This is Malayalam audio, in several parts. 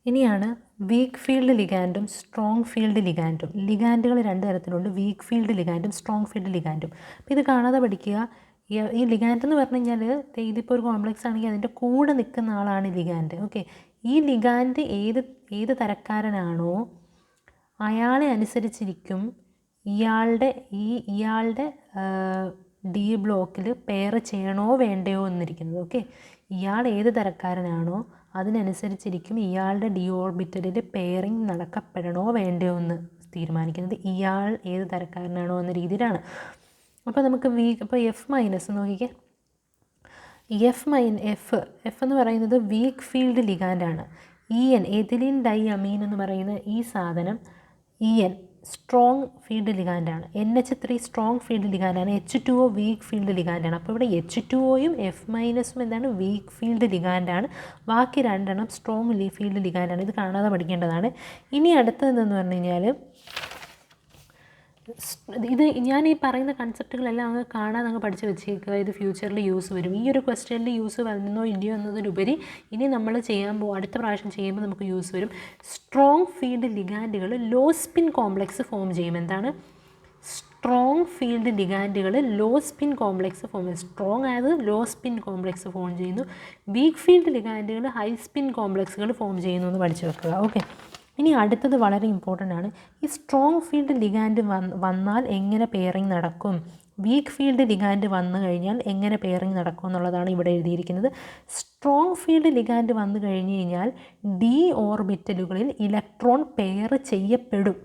ഇനിയാണ് വീക്ക് ഫീൽഡ് ലിഗാൻഡും സ്ട്രോങ് ഫീൽഡ് ലിഗാൻഡും. ലിഗാൻഡുകൾ രണ്ട് തരത്തിലുണ്ട്, വീക്ക് ഫീൽഡ് ലിഗാൻഡും സ്ട്രോങ് ഫീൽഡ് ലിഗാൻഡും. അപ്പോൾ ഇത് കാണാതെ പഠിക്കുക. ഈ ലിഗാൻഡ് എന്ന് പറഞ്ഞു കഴിഞ്ഞാൽ ഇതിപ്പോൾ ഒരു കോംപ്ലക്സ് ആണെങ്കിൽ അതിൻ്റെ കൂടെ നിൽക്കുന്ന ആളാണ് ലിഗാൻഡ്. ഓക്കെ, ഈ ലിഗാൻഡ് ഏത് തരക്കാരനാണോ അയാളെ അനുസരിച്ചിരിക്കും ഇയാളുടെ ഡി ബ്ലോക്കിൽ പെയർ ചെയ്യണോ വേണ്ടയോ എന്നിരിക്കുന്നത്. ഓക്കെ, ഇയാൾ ഏത് തരക്കാരനാണോ അതിനനുസരിച്ചിരിക്കും ഇയാളുടെ ഡി ഓർബിറ്റലിൽ പെയറിങ് നടക്കപ്പെടണോ വേണ്ടയോ എന്ന് തീരുമാനിക്കുന്നത് ഇയാൾ ഏത് തരക്കാരനാണോ എന്ന രീതിയിലാണ്. അപ്പോൾ നമുക്ക് അപ്പോൾ എഫ് മൈനസ് നോക്കിക്കേ. എഫ് എന്ന് പറയുന്നത് വീക്ക് ഫീൽഡ് ലിഗാൻഡാണ്. EN എഥിലീൻ ഡൈ അമീൻ എന്ന് പറയുന്ന ഈ സാധനം EN സ്ട്രോങ് ഫീൽഡ് ലിഗാൻഡാണ്. NH3 സ്ട്രോങ് ഫീൽഡ് ലിഗാൻഡാണ്. H2O വീക്ക് ഫീൽഡ് ലിഗാൻഡാണ്. അപ്പോൾ ഇവിടെ H2Oയും F മൈനസും എന്താണ്, വീക്ക് ഫീൽഡ് ലിഗാൻഡാണ്. ബാക്കി രണ്ടെണ്ണം സ്ട്രോങ് ഫീൽഡ് ലിഗാൻഡാണ്. ഇത് കാണാതെ പഠിക്കേണ്ടതാണ്. ഇനി അടുത്തതെന്ന് പറഞ്ഞു കഴിഞ്ഞാൽ ഇത് ഞാൻ ഈ പറയുന്ന കൺസെപ്റ്റുകളെല്ലാം അങ്ങ് കാണാതെ അങ്ങ് പഠിച്ച് വെച്ചേക്കുക. ഇത് ഫ്യൂച്ചറിൽ യൂസ് വരും. ഈ ഒരു ക്വസ്റ്റ്യനിൽ യൂസ് വരുന്നോ ഇല്ലയോ എന്നതിലുപരി ഇനി നമ്മൾ അടുത്ത പ്രാവശ്യം ചെയ്യുമ്പോൾ നമുക്ക് യൂസ് വരും. സ്ട്രോങ് ഫീൽഡ് ലിഗാൻഡുകൾ ലോ സ്പിൻ കോംപ്ലക്സ് ഫോം ചെയ്യും. എന്താണ് സ്ട്രോങ് ഫീൽഡ് ലിഗാൻഡുകൾ ലോ സ്പിൻ കോംപ്ലക്സ് ഫോം ചെയ്യും. സ്ട്രോങ് ആയത് ലോ സ്പിൻ കോംപ്ലക്സ് ഫോം ചെയ്യുന്നു. വീക്ക് ഫീൽഡ് ലിഗാൻഡുകൾ ഹൈ സ്പിൻ കോംപ്ലക്സുകൾ ഫോം ചെയ്യുന്നു എന്ന് പഠിച്ചു വെക്കുക. ഓക്കെ, ഇനി അടുത്തത് വളരെ ഇമ്പോർട്ടൻ്റ് ആണ്. ഈ സ്ട്രോങ് ഫീൽഡ് ലിഗാൻഡ് വന്നാൽ എങ്ങനെ പെയറിങ് നടക്കും, വീക്ക് ഫീൽഡ് ലിഗാൻഡ് വന്നു കഴിഞ്ഞാൽ എങ്ങനെ പെയറിങ് നടക്കും എന്നുള്ളതാണ് ഇവിടെ എഴുതിയിരിക്കുന്നത്. സ്ട്രോങ് ഫീൽഡ് ലിഗാൻഡ് വന്നു കഴിഞ്ഞ് കഴിഞ്ഞാൽ ഡി ഓർബിറ്റലുകളിൽ ഇലക്ട്രോൺ പെയർ ചെയ്യപ്പെടും.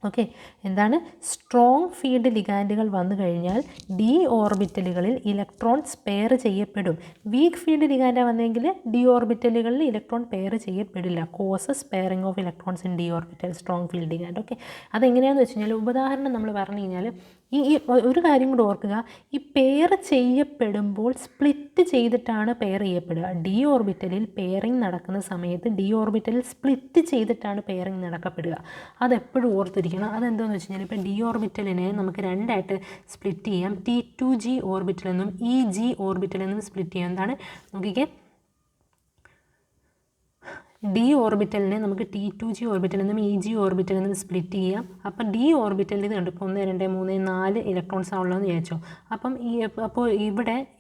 ഓക്കെ, എന്താണ് സ്ട്രോങ് ഫീൽഡ് ലിഗാൻഡുകൾ വന്നു കഴിഞ്ഞാൽ ഡി ഓർബിറ്റലുകളിൽ ഇലക്ട്രോൺസ് പെയർ ചെയ്യപ്പെടും. വീക്ക് ഫീൽഡ് ലിഗാൻഡ് വന്നെങ്കിൽ ഡി ഓർബിറ്റലുകളിൽ ഇലക്ട്രോൺ പെയർ ചെയ്യപ്പെടില്ല. Causes pairing of electrons in D orbital strong field ligand. Okay, അതെങ്ങനെയാണെന്ന് വെച്ച് കഴിഞ്ഞാൽ ഉദാഹരണം നമ്മൾ പറഞ്ഞു കഴിഞ്ഞാൽ ഈ ഒരു കാര്യം കൂടെ ഓർക്കുക. ഈ പെയർ ചെയ്യപ്പെടുമ്പോൾ സ്പ്ലിറ്റ് ചെയ്തിട്ടാണ് പെയർ ചെയ്യപ്പെടുക. ഡി ഓർബിറ്റലിൽ പെയറിംഗ് നടക്കുന്ന സമയത്ത് ഡി ഓർബിറ്റലിൽ സ്പ്ലിറ്റ് ചെയ്തിട്ടാണ് പെയറിംഗ് നടക്കപ്പെടുക. അതെപ്പോഴും ഓർത്തിരിക്കണം. അതെന്താണെന്ന് വെച്ച് കഴിഞ്ഞാൽ ഇപ്പോൾ ഡി ഓർബിറ്റലിനെ നമുക്ക് രണ്ടായിട്ട് സ്പ്ലിറ്റ് ചെയ്യാം. T2G ഓർബിറ്റൽ എന്നും EG ഓർബിറ്റൽ എന്നും സ്പ്ലിറ്റ് ചെയ്യാം. എന്താണ് നോക്കിക്കേ, ഡി ഓർബിറ്റലിനെ നമുക്ക് T2G ഓർബിറ്റൽ എന്നും EG ഓർബിറ്റൽ എന്നും സ്പ്ലിറ്റ് ചെയ്യാം. അപ്പം ഡി ഓർബിറ്റലിൽ ഇത് കണ്ടു ഇപ്പോൾ 1 2 3 4 ഇലക്ട്രോൺസ് ആണുള്ളതെന്ന് വിചാരിച്ചോ. അപ്പം അപ്പോൾ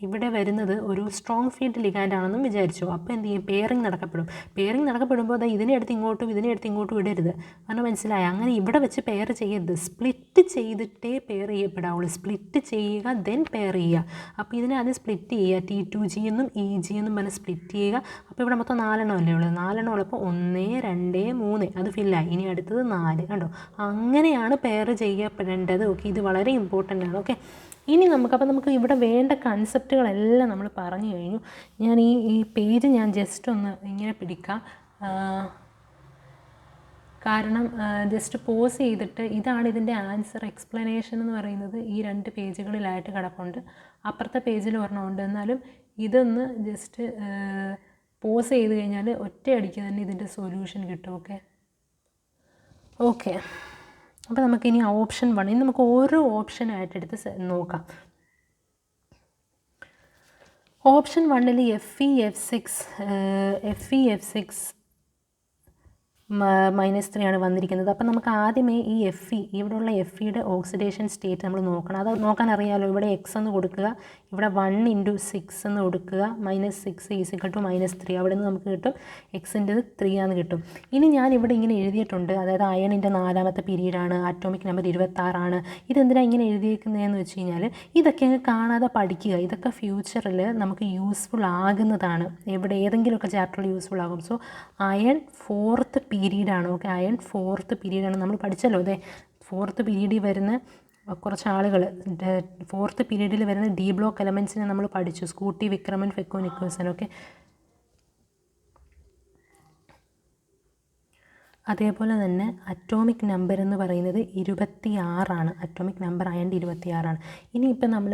ഇവിടെ വരുന്നത് ഒരു സ്ട്രോങ് ഫീൽഡ് ലിഗാൻഡ് ആണെന്നും വിചാരിച്ചു. അപ്പോൾ എന്ത് ചെയ്യും, പെയറിംഗ് നടക്കപ്പെടും. പെയറിംഗ് നടക്കപ്പെടുമ്പോൾ അത് ഇതിനെ എടുത്ത് ഇങ്ങോട്ടും ഇടരുത്. കാരണം മനസ്സിലായി, അങ്ങനെ ഇവിടെ വെച്ച് പെയർ ചെയ്യരുത്. സ്പ്ലിറ്റ് ചെയ്തിട്ടേ പെയർ ചെയ്യപ്പെടാവുള്ളൂ. സ്പ്ലിറ്റ് ചെയ്യുക, ദെൻ പെയർ ചെയ്യുക. അപ്പോൾ ഇതിനെ ആദ്യം സ്പ്ലിറ്റ് ചെയ്യുക. T2G എന്നും EG എന്നും പറഞ്ഞ് സ്പ്ലിറ്റ് ചെയ്യുക. അപ്പോൾ ഇവിടെ മൊത്തം 4 എണ്ണം അല്ലേ ഉള്ളത്. 4 എണ്ണം ഉള്ളപ്പോൾ 1 2 3 അത് ഫില്ലായി. ഇനി അടുത്തത് 4 കണ്ടോ. അങ്ങനെയാണ് പെയർ ചെയ്യപ്പെടേണ്ടത്. ഓക്കെ, ഇത് വളരെ ഇമ്പോർട്ടൻ്റ് ആണ്. ഓക്കെ, ഇനി നമുക്ക് ഇവിടെ വേണ്ട കൺസെപ്റ്റുകളെല്ലാം നമ്മൾ പറഞ്ഞു കഴിഞ്ഞു. ഞാൻ ഈ പേജ് ഞാൻ ജസ്റ്റ് ഒന്ന് ഇങ്ങനെ പിടിക്കാം. കാരണം ജസ്റ്റ് പോസ് ചെയ്തിട്ട് ഇതാണ് ഇതിൻ്റെ ആൻസർ എക്സ്പ്ലനേഷൻ എന്ന് പറയുന്നത് ഈ 2 പേജുകളിലായിട്ട് കിടപ്പുണ്ട്. അപ്പുറത്തെ പേജിൽ ഒരെണ്ണമുണ്ട്. എന്നാലും ഇതൊന്ന് ജസ്റ്റ് പോസ് ചെയ്ത് കഴിഞ്ഞാൽ ഒറ്റയടിക്ക് തന്നെ ഇതിൻ്റെ സൊല്യൂഷൻ കിട്ടും. ഓക്കെ, അപ്പോൾ നമുക്കിനി ഓപ്ഷൻ 1 ഇനി നമുക്ക് ഓരോ ഓപ്ഷനായിട്ട് എടുത്ത് നോക്കാം. ഓപ്ഷൻ 1ൽ FeF6 -3 ആണ് വന്നിരിക്കുന്നത്. അപ്പം നമുക്ക് ആദ്യമേ ഈ ഇവിടെയുള്ള Feയുടെ ഓക്സിഡേഷൻ സ്റ്റേറ്റ് നമ്മൾ നോക്കണം. അത് നോക്കാൻ അറിയാമല്ലോ. ഇവിടെ X എന്ന് കൊടുക്കുക, ഇവിടെ 1 × 6 എന്ന് കൊടുക്കുക, -6 = -3. അവിടെ നിന്ന് നമുക്ക് കിട്ടും Xൻ്റെ 3 ആണെന്ന് കിട്ടും. ഇനി ഞാൻ ഇവിടെ ഇങ്ങനെ എഴുതിയിട്ടുണ്ട്, അതായത് അയണിൻ്റെ 4ാമത്തെ പീരീഡാണ്, ആറ്റോമിക് നമ്പർ 26 ആണ്. ഇതെന്തിനാണ് ഇങ്ങനെ എഴുതിയേക്കുന്നതെന്ന് വെച്ച് കഴിഞ്ഞാൽ ഇതൊക്കെ അങ്ങ് കാണാതെ പഠിക്കുക. ഇതൊക്കെ ഫ്യൂച്ചറിൽ നമുക്ക് യൂസ്ഫുൾ ആകുന്നതാണ്. ഏതെങ്കിലുമൊക്കെ ചാപ്റ്ററിൽ യൂസ്ഫുൾ ആകും. സോ അയൺ 4th പീരീഡാണ്. ഓക്കെ, അയൺ 4th പീരീഡാണ്. നമ്മൾ പഠിച്ചല്ലോ. അതെ, 4th പീരീഡിൽ വരുന്ന കുറച്ച് ആളുകൾ 4th പീരീഡിൽ വരുന്ന ഡി ബ്ലോക്ക് എലമെൻസിനെ നമ്മൾ പഠിച്ചു. സ്കൂട്ടി, വിക്രമൻ, ഫെക്കോ, നിക്കോസൻ. ഓക്കെ, അതേപോലെ തന്നെ അറ്റോമിക് നമ്പർ എന്ന് പറയുന്നത് 26 ആണ്. അറ്റോമിക് നമ്പർ അയണിൻ്റെ 26 ആണ്. ഇനിയിപ്പോൾ നമ്മൾ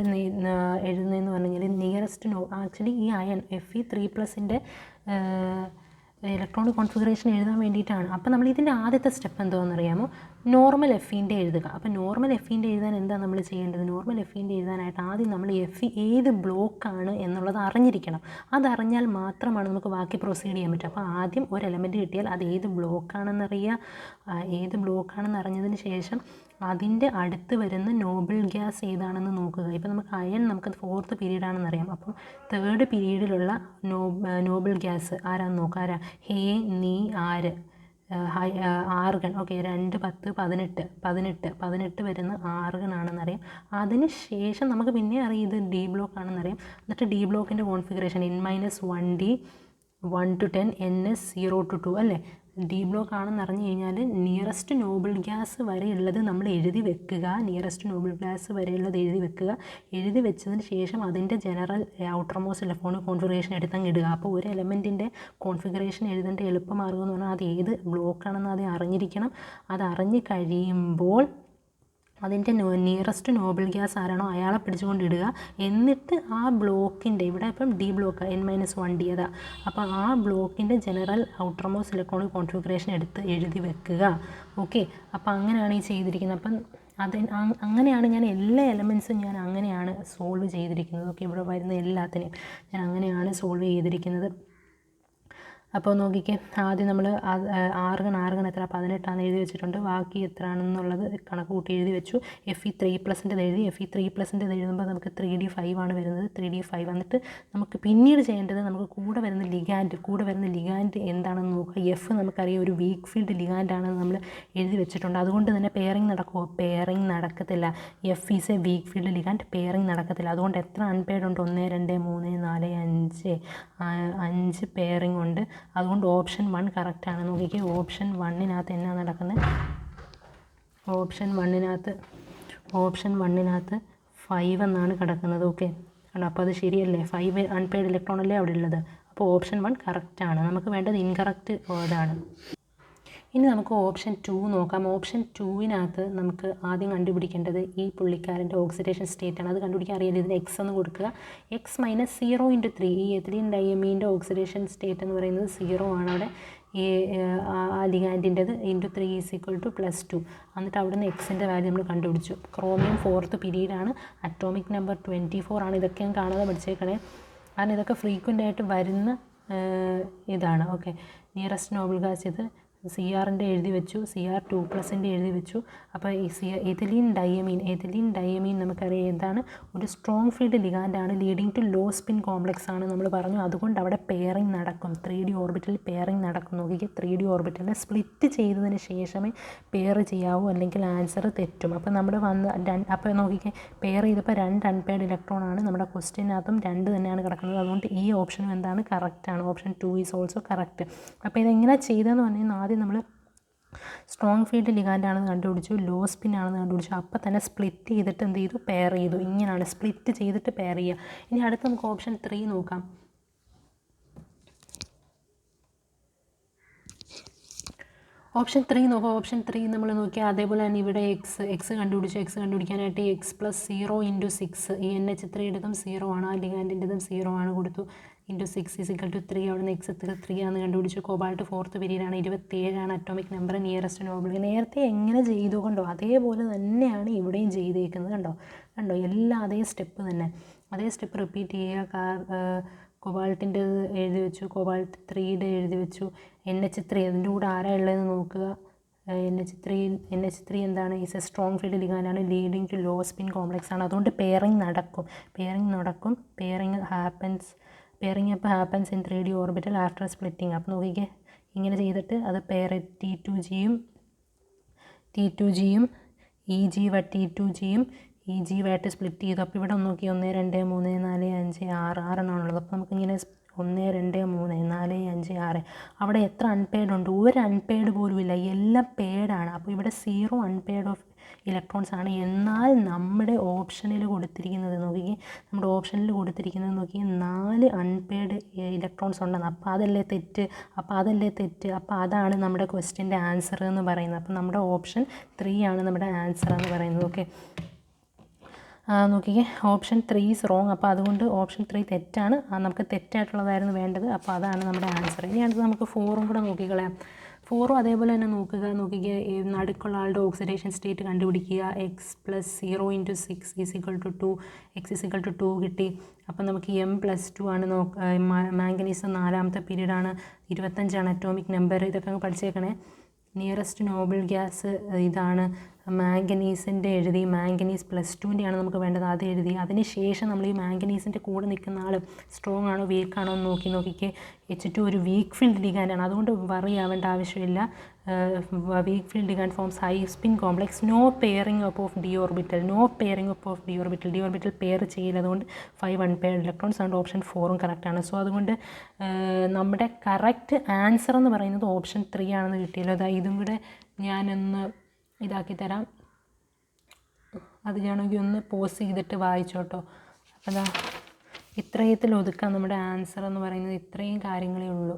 എഴുതുന്നതെന്ന് പറഞ്ഞു കഴിഞ്ഞാൽ നിയറസ്റ്റ് ആക്ച്വലി ഈ അയൺ Fe3+ൻ്റെ ഇലക്ട്രോണിക് കോൺഫിഗറേഷൻ എഴുതാൻ വേണ്ടിയിട്ടാണ്. അപ്പോൾ നമ്മൾ ഇതിൻ്റെ ആദ്യത്തെ സ്റ്റെപ്പ് എന്താണെന്നറിയാമോ? നോർമൽ എഫിൻ്റെ എഴുതുക. അപ്പോൾ നോർമൽ എഫിൻ്റെ എഴുതാൻ എന്താ നമ്മൾ ചെയ്യേണ്ടത്? നോർമൽ എഫിൻ്റെ എഴുതാനായിട്ട് ആദ്യം നമ്മൾ എഫ് ഏത് ബ്ലോക്കാണ് എന്നുള്ളത് അറിഞ്ഞിരിക്കണം. അതറിഞ്ഞാൽ മാത്രമാണ് നമുക്ക് ബാക്കി പ്രൊസീഡ് ചെയ്യാൻ പറ്റും. അപ്പോൾ ആദ്യം ഒരു എലമെൻറ്റ് കിട്ടിയാൽ അത് ഏത് ബ്ലോക്കാണെന്നറിയുക. ഏത് ബ്ലോക്കാണെന്ന് അറിഞ്ഞതിന് ശേഷം അതിൻ്റെ അടുത്ത് വരുന്ന നോബിൾ ഗ്യാസ് ഏതാണെന്ന് നോക്കുക. ഇപ്പോൾ നമുക്ക് അയൺ നമുക്കത് 4th പീരീഡാണെന്ന് അറിയാം. അപ്പം 3rd പീരീഡിലുള്ള നോബിൾ ഗ്യാസ് ആരാന്ന് നോക്കാം. ആരാ? ഹേ, നീ, ആര്, ആർഗൺ. ഓക്കെ, 2, 10, 18 വരുന്ന ആർഗൺ ആണെന്നറിയാം. അതിന് ശേഷം നമുക്ക് പിന്നെ അറിയാം ഇത് ഡി ബ്ലോക്ക് ആണെന്നറിയാം. എന്നിട്ട് ഡി ബ്ലോക്കിൻ്റെ configuration N-1D 1 to 10 NS 0 to 2 അല്ലേ? ഡി ബ്ലോക്ക് ആണെന്ന് അറിഞ്ഞു കഴിഞ്ഞാൽ നിയറസ്റ്റ് നോബിൾ ഗ്യാസ് വരെയുള്ളത് നമ്മൾ എഴുതി വെക്കുക. നിയറസ്റ്റ് നോബിൾ ഗ്യാസ് വരെയുള്ളത് എഴുതി വെക്കുക. എഴുതി വെച്ചതിന് ശേഷം അതിൻ്റെ ജനറൽ ഔട്ടർമോസ്റ്റ് ഇലക്ട്രോണിക് കോൺഫിഗറേഷൻ എടുത്തങ്ങ് ഇടുക. അപ്പോൾ ഒരു എലമെൻറ്റിൻ്റെ കോൺഫിഗറേഷൻ എഴുതേണ്ട എളുപ്പമാർഗ്ഗം എന്ന് പറഞ്ഞാൽ അത് ഏത് ബ്ലോക്കാണെന്ന് ആദ്യം അറിഞ്ഞിരിക്കണം. അത് അറിഞ്ഞ് കഴിയുമ്പോൾ അതിൻ്റെ നിയറസ്റ്റ് നോബിൾ ഗ്യാസ് ആരാണോ അയാളെ പിടിച്ചുകൊണ്ടിടുക. എന്നിട്ട് ആ ബ്ലോക്കിൻ്റെ ഇവിടെ ഇപ്പം ഡി ബ്ലോക്ക് N-1D അതാ. അപ്പോൾ ആ ബ്ലോക്കിൻ്റെ ജനറൽ ഔട്ടർമോസ്റ്റ് ഇലക്ട്രോണിക് കോൺഫിഗറേഷൻ എടുത്ത് എഴുതി വെക്കുക. ഓക്കെ, അപ്പോൾ അങ്ങനെയാണ് ഈ ചെയ്തിരിക്കുന്നത്. അപ്പം അങ്ങനെയാണ് ഞാൻ എല്ലാ എലമെൻസും ഞാൻ അങ്ങനെയാണ് സോൾവ് ചെയ്തിരിക്കുന്നത്. ഓക്കെ, ഇവിടെ വരുന്ന എല്ലാത്തിനെയും ഞാൻ അങ്ങനെയാണ് സോൾവ് ചെയ്തിരിക്കുന്നത്. അപ്പോൾ നോക്കിക്കേ, ആദ്യം നമ്മൾ ആർഗൺ എത്ര 18 എഴുതി വെച്ചിട്ടുണ്ട്. ബാക്കി എത്രയാണെന്നുള്ളത് കണക്ക് കൂട്ടി എഴുതി വെച്ചു. Fe3+ എഴുതി. Fe3+ എഴുതുമ്പോൾ നമുക്ക് 3D5 ആണ് വരുന്നത്. 3D5 എന്നിട്ട് നമുക്ക് പിന്നീട് ചെയ്യേണ്ടത് നമുക്ക് കൂടെ വരുന്ന ലിഗാൻഡ് എന്താണെന്ന് നോക്കുക. എഫ് നമുക്കറിയാം ഒരു വീക്ക് ഫീൽഡ് ലിഗാൻഡ് ആണെന്ന് നമ്മൾ എഴുതി വെച്ചിട്ടുണ്ട്. അതുകൊണ്ട് തന്നെ പെയറിങ് നടക്കുമോ? പെയറിങ് നടക്കത്തില്ല. F is a weak field ligand, pairing നടക്കത്തില്ല. അതുകൊണ്ട് എത്ര അൺപെയർഡ് ഉണ്ട്? 1, 2, 3, 4, 5 പെയറിങ് ഉണ്ട്. അതുകൊണ്ട് ഓപ്ഷൻ 1 കറക്റ്റാണ്. നോക്കിക്കേ, ഓപ്ഷൻ 1-നകത്ത് എന്നാ നടക്കുന്നത്? ഓപ്ഷൻ 1-നകത്ത് 5 എന്നാണ് കിടക്കുന്നത്. ഓക്കെ, അപ്പോൾ അത് ശരിയല്ലേ? 5 അൺപെയ്ഡ് ഇലക്ട്രോൺ അല്ലേ അവിടെ ഉള്ളത്. അപ്പോൾ ഓപ്ഷൻ 1 കറക്റ്റാണ്. നമുക്ക് വേണ്ടത് ഇൻകറക്റ്റ് വേർഡാണ്. ഇനി നമുക്ക് ഓപ്ഷൻ 2 നോക്കാം. ഓപ്ഷൻ 2-നകത്ത് നമുക്ക് ആദ്യം കണ്ടുപിടിക്കേണ്ടത് ഈ പുള്ളിക്കാരൻ്റെ ഓക്സിഡേഷൻ സ്റ്റേറ്റാണ്. അത് കണ്ടുപിടിക്കാൻ അറിയില്ല. ഇതിന് X എന്ന് കൊടുക്കുക. X - 0 × 3. ഈ എഥിലീൻ ഡയമീൻ്റെ ഓക്സിഡേഷൻ സ്റ്റേറ്റ് എന്ന് പറയുന്നത് 0 ആണ്. അവിടെ ഈ ആ ലിഗാൻഡിൻ്റെത് × 3 = +2. എന്നിട്ട് അവിടെ നിന്ന് എക്സിൻ്റെ വാല്യൂ നമ്മൾ കണ്ടുപിടിച്ചു. Chromium 4th പീരീഡാണ്. അറ്റോമിക് നമ്പർ 24 ആണ്. ഇതൊക്കെ ഞാൻ കാണാതെ പഠിച്ചേക്കണേ, കാരണം ഇതൊക്കെ ഫ്രീക്വൻ്റ് ആയിട്ട് വരുന്ന ഇതാണ്. ഓക്കെ, നിയറസ്റ്റ് നോബിൾ ഗ്യാസ് ഇത് CR-ൻ്റെ എഴുതി വെച്ചു. Cr2+ എഴുതി വെച്ചു. അപ്പോൾ ഈ എഥിലീൻ ഡയമീൻ നമുക്കറിയാം എന്താണ്? ഒരു സ്ട്രോങ് ഫീൽഡ് ലിഗാൻഡാണ്. Leading to low spin complex ആണ് നമ്മൾ പറഞ്ഞു. അതുകൊണ്ട് അവിടെ പെയറിങ് നടക്കും. 3D ഓർബിറ്റൽ പെയറിങ് നടക്കും. നോക്കിക്കുക, 3D ഓർബിറ്റലിനെ സ്പ്ലിറ്റ് ചെയ്തതിന് ശേഷമേ പെയർ ചെയ്യാവൂ, അല്ലെങ്കിൽ ആൻസർ തെറ്റും. അപ്പോൾ നമ്മൾ അപ്പോൾ നോക്കിക്കുക, പെയർ ചെയ്തപ്പോൾ 2 അൺപെയർഡ് ഇലക്ട്രോൺ ആണ്. നമ്മുടെ ക്വസ്റ്റ്യനകത്തും 2 തന്നെയാണ് കിടക്കുന്നത്. അതുകൊണ്ട് ഈ ഓപ്ഷനും എന്താണ്? കറക്റ്റാണ്. Option 2 is also correct. അപ്പോൾ ഇതെങ്ങനെ ചെയ്തതെന്ന് പറഞ്ഞാൽ ആദ്യം നമ്മൾ സ്ട്രോങ് ഫീൽഡ് ലിഗാൻഡാണെന്ന് കണ്ടുപിടിച്ചു, ലോ സ്പിൻ ആണെന്ന് കണ്ടുപിടിച്ചു. അപ്പോൾ തന്നെ സ്പ്ലിറ്റ് ചെയ്തിട്ട് എന്ത് ചെയ്തു? പെയർ ചെയ്തു. ഇങ്ങനെയാണ് സ്പ്ലിറ്റ് ചെയ്തിട്ട് പെയർ ചെയ്യുക. ഇനി അടുത്ത് നമുക്ക് ഓപ്ഷൻ 3 നോക്കാം. ഓപ്ഷൻ 3 നോക്കാം. ഓപ്ഷൻ 3 നമ്മൾ നോക്കിയാൽ അതേപോലെ തന്നെ ഇവിടെ എക്സ് കണ്ടുപിടിച്ചു. എക്സ് കണ്ടുപിടിക്കാനായിട്ട് X + 0 × 6. ഈ NH3 എടുത്തും 0 ആണ്. ആ ലിഗാൻഡിൻ്റെതും 0 ആണ് കൊടുത്തു. × 6 = 3. അവിടെ നിന്ന് X 3 ആണെന്ന് കണ്ടുപിടിച്ചു. Cobalt 4th പീരീഡാണ്. 27 atomic number. Nearest Noble നേരത്തെ എങ്ങനെ ചെയ്തു കണ്ടോ അതേപോലെ തന്നെയാണ് ഇവിടെയും ചെയ്തേക്കുന്നത്. കണ്ടോ എല്ലാം അതേ സ്റ്റെപ്പ് തന്നെ. അതേ സ്റ്റെപ്പ് റിപ്പീറ്റ് ചെയ്യുക. കൊബാൾട്ടിൻ്റെ എഴുതി വെച്ചു. കോബാൾട്ട് 3 എഴുതി വെച്ചു. NH3 അതിൻ്റെ കൂടെ ആരാ ഉള്ളതെന്ന് നോക്കുക. NH3 എന്താണ്? ഈസ് എ സ്ട്രോങ് ഫീൽഡ് ലിഗാൻഡാണ്. Leading to low spin complex ആണ്. അതുകൊണ്ട് പെയറിങ് നടക്കും. പെയറിങ് അപ്പോൾ happens in 3D orbital after splitting. അപ്പോൾ നോക്കിക്കേ, ഇങ്ങനെ ചെയ്തിട്ട് അത് പെയർ T2Gയും EG ആയിട്ട് സ്പ്ലിറ്റ് ചെയ്തു. അപ്പോൾ ഇവിടെ നോക്കി 1, 2, 3, 4, 5, 6 6 അപ്പോൾ നമുക്കിങ്ങനെ 1, 2, 3, 4, 5, 6 അവിടെ എത്ര അൺപെയ്ഡ് ഉണ്ട്? ഒരു അൺപെയ്ഡ് പോലും ഇല്ല, എല്ലാം പെയ്ഡാണ്. അപ്പോൾ ഇവിടെ 0 അൺപെയ്ഡ് ഓഫ് ഇലക്ട്രോൺസ് ആണ്. എന്നാൽ നമ്മുടെ ഓപ്ഷനിൽ കൊടുത്തിരിക്കുന്നത് നോക്കിക്കേ, 4 അൺപെയ്ഡ് ഇലക്ട്രോൺസ് ഉണ്ടെന്ന്. അപ്പോൾ അതല്ലേ തെറ്റ്. അപ്പോൾ അതാണ് നമ്മുടെ ക്വസ്റ്റ്യൻ്റെ ആൻസർ എന്ന് പറയുന്നത്. അപ്പോൾ നമ്മുടെ ഓപ്ഷൻ 3 ആണ് നമ്മുടെ ആൻസർ എന്ന് പറയുന്നത്. ഓക്കെ, നോക്കിക്കേ, ഓപ്ഷൻ 3 ഈസ് റോങ്. അപ്പോൾ അതുകൊണ്ട് ഓപ്ഷൻ 3 തെറ്റാണ്. നമുക്ക് തെറ്റായിട്ടുള്ളതായിരുന്നു വേണ്ടത്. അപ്പോൾ അതാണ് നമ്മുടെ ആൻസർ. ഇനി അടുത്ത് നമുക്ക് 4ഉം കൂടെ നോക്കിക്കളയാം. 4ഉം അതേപോലെ തന്നെ നോക്കിക്കേ, നടുക്കുള്ള ആളുടെ ഓക്സിഡേഷൻ സ്റ്റേറ്റ് കണ്ടുപിടിക്കുക. x+0 × 6 = 2, x = 2 കിട്ടി. അപ്പം നമുക്ക് M+2 ആണ്. മാംഗനീസ് 4ാമത്തെ പീരീഡാണ്, 25ആണ് അറ്റോമിക് നമ്പർ. ഇതൊക്കെ അങ്ങ് പഠിച്ചേക്കണേ. നിയറസ്റ്റ് നോബിൾ ഗ്യാസ് ഇതാണ്. മാംഗനീസിൻ്റെ എഴുതി, മാംഗനീസ് +2ൻ്റെയാണ് നമുക്ക് വേണ്ടത്, അത് എഴുതി. അതിന് ശേഷം നമ്മൾ ഈ മാംഗനീസിൻ്റെ കൂടെ നിൽക്കുന്ന ആൾ സ്ട്രോങ് ആണോ വീക്ക് ആണോ എന്ന് നോക്കിക്കേ. H2 ഒരു വീക്ക് ഫീൽഡ് ലിഗാൻഡാണ്, അതുകൊണ്ട് വറി ആവേണ്ട ആവശ്യമില്ല. Weak field ligand forms high spin complex. No pairing up of d orbital. D orbital pair ചെയ്യില്ല, അതുകൊണ്ട് 5 അൺപെയർഡ് ഇലക്ട്രോൺസ് ആണ്. ഓപ്ഷൻ 4ഉം കറക്റ്റാണ്. സോ അതുകൊണ്ട് നമ്മുടെ കറക്റ്റ് ആൻസർ എന്ന് പറയുന്നത് ഓപ്ഷൻ 3 ആണെന്ന് കിട്ടിയല്ലോ. ഇതും കൂടെ ഞാനൊന്ന് ഇതാക്കി തരാം. അത് ഞാനെങ്കിൽ ഒന്ന് പോസ് ചെയ്തിട്ട് വായിച്ചോട്ടോ. അപ്പോൾ ഇത്രയത്തിൽ ഒതുക്കാം. നമ്മുടെ ആൻസർ എന്ന് പറയുന്നത് ഇത്രയും കാര്യങ്ങളേ ഉള്ളൂ.